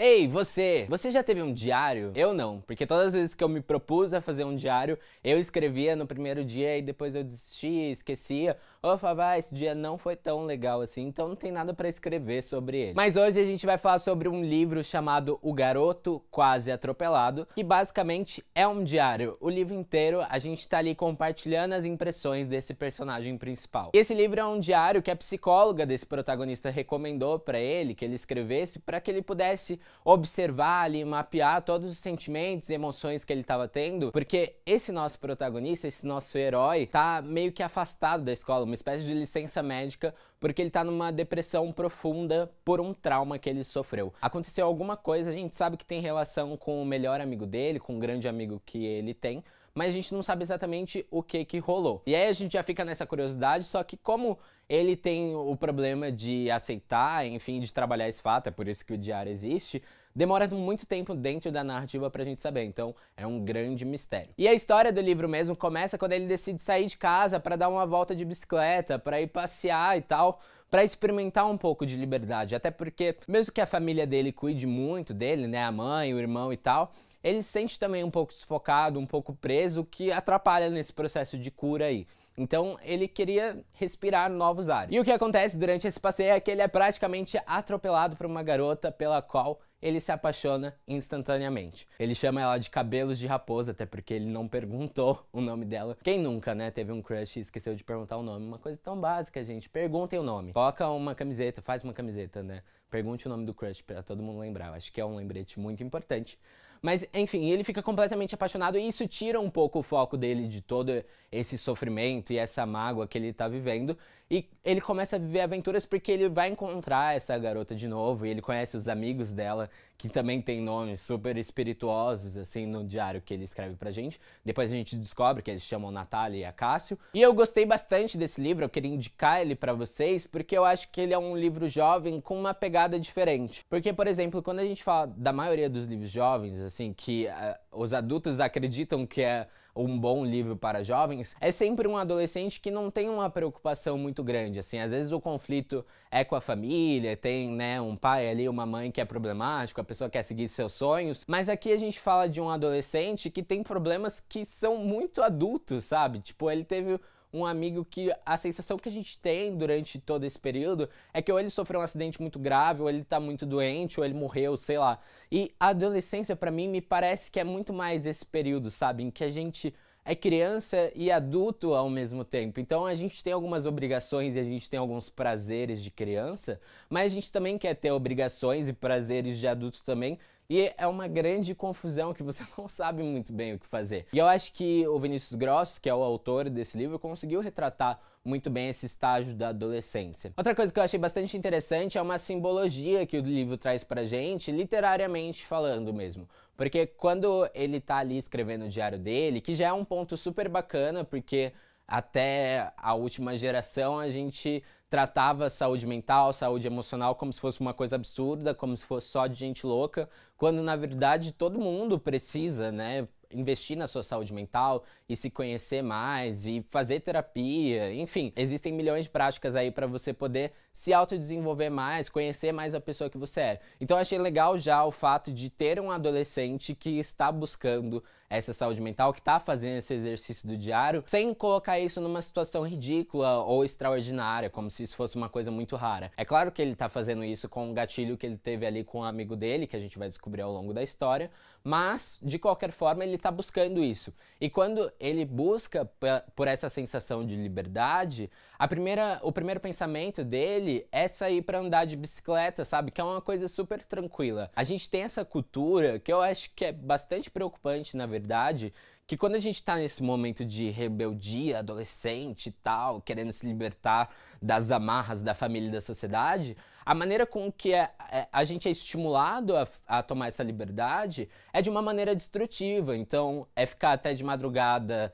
Ei, você! Você já teve um diário? Eu não, porque todas as vezes que eu me propus a fazer um diário, eu escrevia no primeiro dia e depois eu desistia, esquecia. Ou eu falava, esse dia não foi tão legal assim, então não tem nada pra escrever sobre ele. Mas hoje a gente vai falar sobre um livro chamado O Garoto Quase Atropelado, que basicamente é um diário. O livro inteiro a gente tá ali compartilhando as impressões desse personagem principal. E esse livro é um diário que a psicóloga desse protagonista recomendou pra ele que ele escrevesse para que ele pudesse observar ali, mapear todos os sentimentos e emoções que ele estava tendo, porque esse nosso protagonista, esse nosso herói, tá meio que afastado da escola, uma espécie de licença médica, porque ele tá numa depressão profunda por um trauma que ele sofreu. Aconteceu alguma coisa, a gente sabe que tem relação com o melhor amigo dele, com o grande amigo que ele tem, mas a gente não sabe exatamente o que rolou. E aí a gente já fica nessa curiosidade, só que como ele tem o problema de aceitar, enfim, de trabalhar esse fato, é por isso que o diário existe, demora muito tempo dentro da narrativa pra gente saber, então é um grande mistério. E a história do livro mesmo começa quando ele decide sair de casa pra dar uma volta de bicicleta, pra ir passear e tal, pra experimentar um pouco de liberdade, até porque mesmo que a família dele cuide muito dele, né, a mãe, o irmão e tal, ele se sente também um pouco desfocado, um pouco preso, que atrapalha nesse processo de cura aí. Então ele queria respirar novos ares. E o que acontece durante esse passeio é que ele é praticamente atropelado por uma garota pela qual ele se apaixona instantaneamente. Ele chama ela de Cabelos de Raposa, até porque ele não perguntou o nome dela. Quem nunca, né, teve um crush e esqueceu de perguntar o nome? Uma coisa tão básica, gente. Perguntem o nome. Coloca uma camiseta, faz uma camiseta, né? Pergunte o nome do crush pra todo mundo lembrar. Eu acho que é um lembrete muito importante. Mas, enfim, ele fica completamente apaixonado e isso tira um pouco o foco dele de todo esse sofrimento e essa mágoa que ele tá vivendo. E ele começa a viver aventuras porque ele vai encontrar essa garota de novo e ele conhece os amigos dela, que também tem nomes super espirituosos, assim, no diário que ele escreve pra gente. Depois a gente descobre que eles chamam Natália e Acácio. E eu gostei bastante desse livro, eu queria indicar ele pra vocês, porque eu acho que ele é um livro jovem com uma pegada diferente. Porque, por exemplo, quando a gente fala da maioria dos livros jovens, assim, que os adultos acreditam que é um bom livro para jovens, é sempre um adolescente que não tem uma preocupação muito grande, assim, às vezes o conflito é com a família, tem, né, um pai ali, uma mãe que é problemático, a pessoa quer seguir seus sonhos, mas aqui a gente fala de um adolescente que tem problemas que são muito adultos, sabe? Tipo, ele teve um amigo que a sensação que a gente tem durante todo esse período é que ou ele sofreu um acidente muito grave, ou ele tá muito doente, ou ele morreu, sei lá. E a adolescência, pra mim, me parece que é muito mais esse período, sabe? Em que a gente é criança e adulto ao mesmo tempo. Então a gente tem algumas obrigações e a gente tem alguns prazeres de criança, mas a gente também quer ter obrigações e prazeres de adulto também. E é uma grande confusão que você não sabe muito bem o que fazer. E eu acho que o Vinícius Gross, que é o autor desse livro, conseguiu retratar muito bem esse estágio da adolescência. Outra coisa que eu achei bastante interessante é uma simbologia que o livro traz pra gente, literariamente falando mesmo. Porque quando ele tá ali escrevendo o diário dele, que já é um ponto super bacana, porque até a última geração a gente tratava saúde mental, saúde emocional como se fosse uma coisa absurda, como se fosse só de gente louca, quando na verdade todo mundo precisa, né, investir na sua saúde mental e se conhecer mais e fazer terapia, enfim, existem milhões de práticas aí para você poder se autodesenvolver mais, conhecer mais a pessoa que você é. Então eu achei legal já o fato de ter um adolescente que está buscando essa saúde mental, que está fazendo esse exercício do diário, sem colocar isso numa situação ridícula ou extraordinária, como se isso fosse uma coisa muito rara. É claro que ele tá fazendo isso com um gatilho que ele teve ali com um amigo dele, que a gente vai descobrir ao longo da história, mas, de qualquer forma, ele tá buscando isso. E quando ele busca por essa sensação de liberdade, o primeiro pensamento dele é sair pra andar de bicicleta, sabe? Que é uma coisa super tranquila. A gente tem essa cultura que eu acho que é bastante preocupante, na verdade, que quando a gente tá nesse momento de rebeldia adolescente e tal, querendo se libertar das amarras da família e da sociedade, a maneira com que a gente é estimulado a tomar essa liberdade é de uma maneira destrutiva. Então, é ficar até de madrugada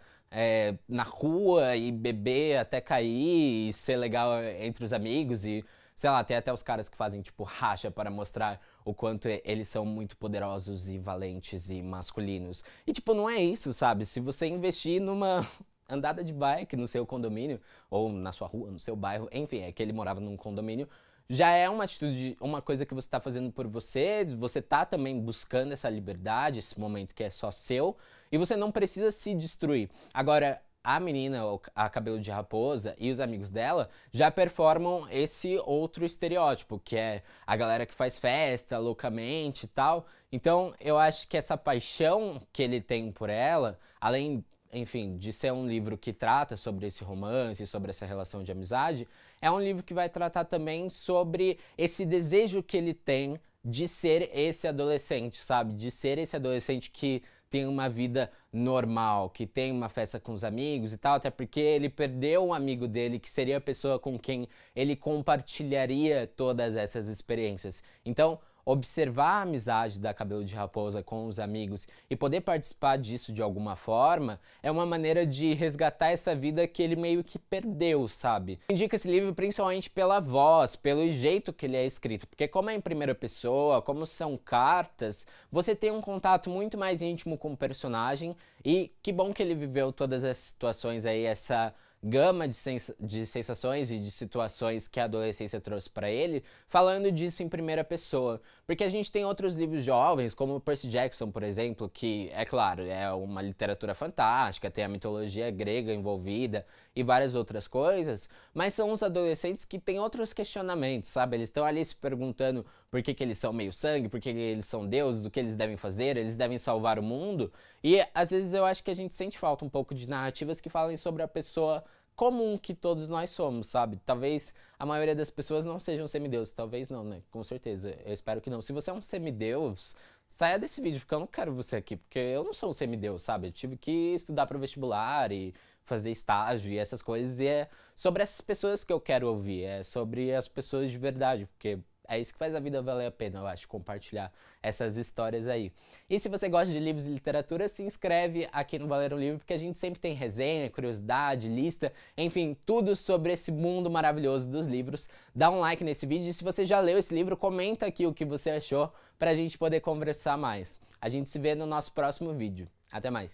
na rua e beber até cair e ser legal entre os amigos e, sei lá, tem até os caras que fazem, tipo, racha para mostrar o quanto eles são muito poderosos e valentes e masculinos. E, tipo, não é isso, sabe? Se você investir numa andada de bike no seu condomínio, ou na sua rua, no seu bairro, enfim, é que ele morava num condomínio, já é uma atitude, uma coisa que você tá fazendo por você tá também buscando essa liberdade, esse momento que é só seu, e você não precisa se destruir. Agora, a menina, a Cabelo de Raposa e os amigos dela já performam esse outro estereótipo, que é a galera que faz festa loucamente e tal. Então, eu acho que essa paixão que ele tem por ela, além, enfim, de ser um livro que trata sobre esse romance, sobre essa relação de amizade, é um livro que vai tratar também sobre esse desejo que ele tem de ser esse adolescente, sabe? De ser esse adolescente que tem uma vida normal, que tem uma festa com os amigos e tal, até porque ele perdeu um amigo dele que seria a pessoa com quem ele compartilharia todas essas experiências. Então, observar a amizade da Cabelo de Raposa com os amigos e poder participar disso de alguma forma é uma maneira de resgatar essa vida que ele meio que perdeu, sabe? Eu indico esse livro principalmente pela voz, pelo jeito que ele é escrito, porque como é em primeira pessoa, como são cartas, você tem um contato muito mais íntimo com o personagem e que bom que ele viveu todas essas situações aí, essa gama de sensações e de situações que a adolescência trouxe pra ele, falando disso em primeira pessoa. Porque a gente tem outros livros jovens, como Percy Jackson, por exemplo, que, é claro, é uma literatura fantástica, tem a mitologia grega envolvida e várias outras coisas, mas são os adolescentes que têm outros questionamentos, sabe? Eles estão ali se perguntando por que eles são meio sangue, por que eles são deuses, o que eles devem fazer, eles devem salvar o mundo, e às vezes eu acho que a gente sente falta um pouco de narrativas que falem sobre a pessoa comum que todos nós somos, sabe? Talvez a maioria das pessoas não sejam semideuses, talvez não, né? Com certeza, eu espero que não. Se você é um semideus, saia desse vídeo, porque eu não quero você aqui, porque eu não sou um semideus, sabe? Eu tive que estudar para o vestibular e fazer estágio e essas coisas, e é sobre essas pessoas que eu quero ouvir, é sobre as pessoas de verdade, porque é isso que faz a vida valer a pena, eu acho, compartilhar essas histórias aí. E se você gosta de livros e literatura, se inscreve aqui no Valer um Livro, porque a gente sempre tem resenha, curiosidade, lista, enfim, tudo sobre esse mundo maravilhoso dos livros. Dá um like nesse vídeo e se você já leu esse livro, comenta aqui o que você achou pra gente poder conversar mais. A gente se vê no nosso próximo vídeo. Até mais!